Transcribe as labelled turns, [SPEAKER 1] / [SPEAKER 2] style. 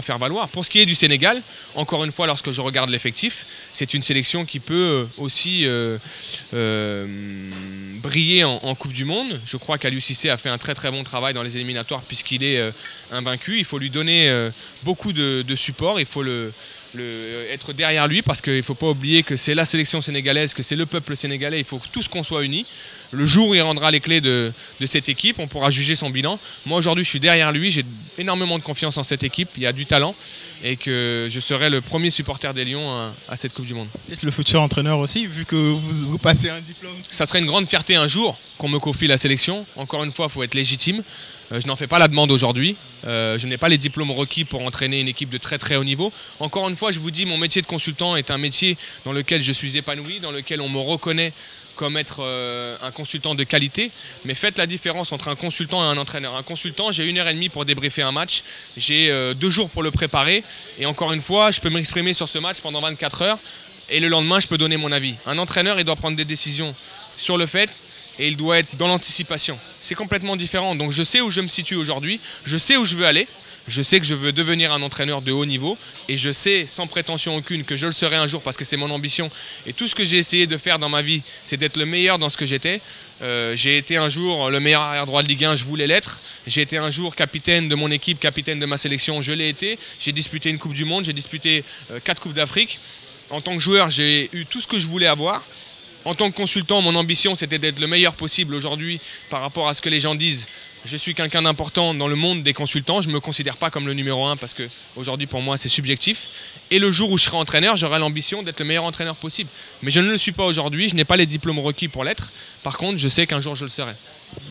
[SPEAKER 1] faire valoir. Pour ce qui est du Sénégal, encore une fois, lorsque je regarde l'effectif, c'est une sélection qui peut aussi briller en Coupe du Monde. Je crois qu'Aliou Cissé a fait un très bon travail dans les éliminatoires puisqu'il est invaincu. Il faut lui donner beaucoup de support, il faut être derrière lui parce qu'il ne faut pas oublier que c'est la sélection sénégalaise, que c'est le peuple sénégalais, il faut tous qu'on soit unis. Le jour où il rendra les clés de cette équipe, on pourra juger son bilan. Moi aujourd'hui je suis derrière lui, j'ai énormément de confiance en cette équipe, il y a du talent et que je serai le premier supporter des Lions à cette Coupe du Monde.
[SPEAKER 2] Peut-être le futur entraîneur aussi, vu que vous passez un diplôme.
[SPEAKER 1] Ça serait une grande fierté un jour qu'on me confie la sélection. Encore une fois, il faut être légitime. Je n'en fais pas la demande aujourd'hui. Je n'ai pas les diplômes requis pour entraîner une équipe de très haut niveau. Encore une fois, je vous dis, mon métier de consultant est un métier dans lequel je suis épanoui, dans lequel on me reconnaît comme être un consultant de qualité. Mais faites la différence entre un consultant et un entraîneur. Un consultant, j'ai 1h30 pour débriefer un match. J'ai 2 jours pour le préparer. Et encore une fois, je peux m'exprimer sur ce match pendant 24 heures. Et le lendemain, je peux donner mon avis. Un entraîneur, il doit prendre des décisions sur le fait. Et il doit être dans l'anticipation. C'est complètement différent. Donc je sais où je me situe aujourd'hui, je sais où je veux aller, je sais que je veux devenir un entraîneur de haut niveau et je sais sans prétention aucune que je le serai un jour parce que c'est mon ambition. Et tout ce que j'ai essayé de faire dans ma vie, c'est d'être le meilleur dans ce que j'étais. J'ai été un jour le meilleur arrière droit de Ligue 1, je voulais l'être. J'ai été un jour capitaine de mon équipe, capitaine de ma sélection, je l'ai été. J'ai disputé une Coupe du Monde, j'ai disputé 4 Coupes d'Afrique. En tant que joueur, j'ai eu tout ce que je voulais avoir. En tant que consultant, mon ambition, c'était d'être le meilleur possible aujourd'hui par rapport à ce que les gens disent. Je suis quelqu'un d'important dans le monde des consultants. Je ne me considère pas comme le numéro 1 parce qu'aujourd'hui, pour moi, c'est subjectif. Et le jour où je serai entraîneur, j'aurai l'ambition d'être le meilleur entraîneur possible. Mais je ne le suis pas aujourd'hui. Je n'ai pas les diplômes requis pour l'être. Par contre, je sais qu'un jour, je le serai.